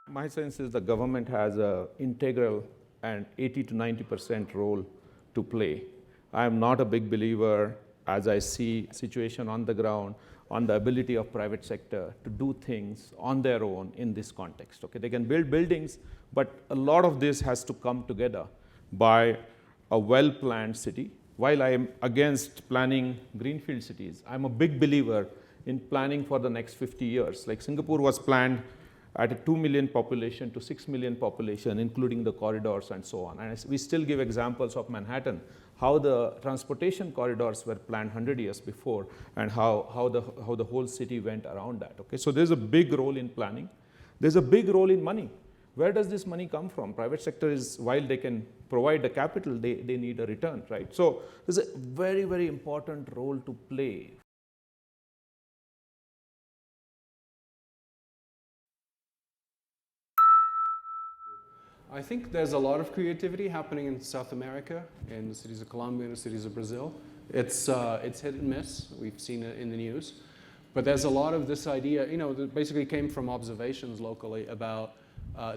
My sense is the government has an integral and 80 to 90% role to play. I am not a big believer, as I see situation on the ground, on the ability of private sector to do things on their own in this context. Okay, they can build buildings, but a lot of this has to come together by a well-planned city. While I am against planning greenfield cities, I'm a big believer in planning for the next 50 years. Like Singapore was planned at a 2 million population to 6 million population, including the corridors and so on. And we still give examples of Manhattan, how the transportation corridors were planned 100 years before, and how the whole city went around that. Okay, so there's a big role in planning. There's a big role in money. Where does this money come from? Private sector is, while they can provide the capital, they need a return, right? So there's a very, very important role to play. I think there's a lot of creativity happening in South America, in the cities of Colombia, in the cities of Brazil. It's hit and miss. We've seen it in the news. But there's a lot of this idea, that basically came from observations locally about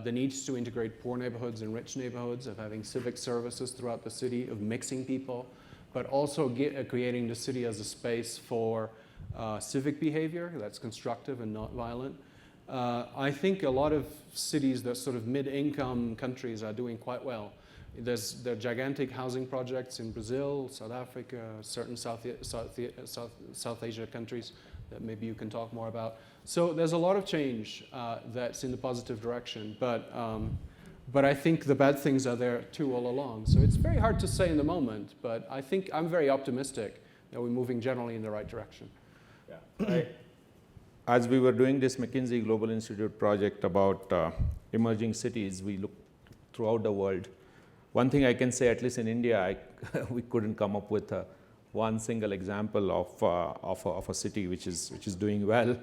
the needs to integrate poor neighborhoods and rich neighborhoods, of having civic services throughout the city, of mixing people, but also creating the city as a space for civic behavior that's constructive and not violent. I think a lot of cities that sort of mid-income countries are doing quite well. There are gigantic housing projects in Brazil, South Africa, certain South Asia countries that maybe you can talk more about. So there's a lot of change that's in the positive direction, but I think the bad things are there too all along. So it's very hard to say in the moment, but I think I'm very optimistic that we're moving generally in the right direction. Yeah. As we were doing this McKinsey Global Institute project about emerging cities, we looked throughout the world. One thing I can say, at least in India, we couldn't come up with one single example of a city which is doing well.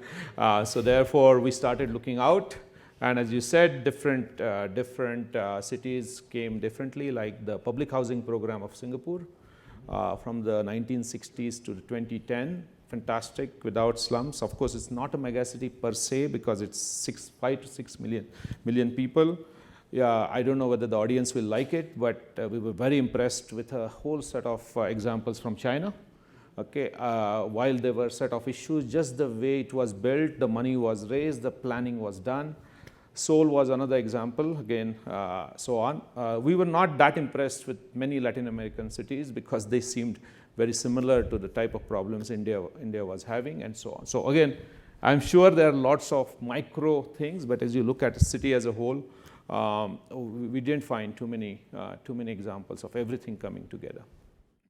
So therefore, we started looking out. And as you said, different cities came differently, like the public housing program of Singapore from the 1960s to 2010. Fantastic, without slums. Of course, it's not a megacity per se because it's 5 to 6 million people. Yeah, I don't know whether the audience will like it, but we were very impressed with a whole set of examples from China. Okay, while there were a set of issues, just the way it was built, the money was raised, the planning was done. Seoul was another example, again, so on. We were not that impressed with many Latin American cities because they seemed very similar to the type of problems India was having, and so on. So again, I'm sure there are lots of micro things, but as you look at a city as a whole, we didn't find too many examples of everything coming together.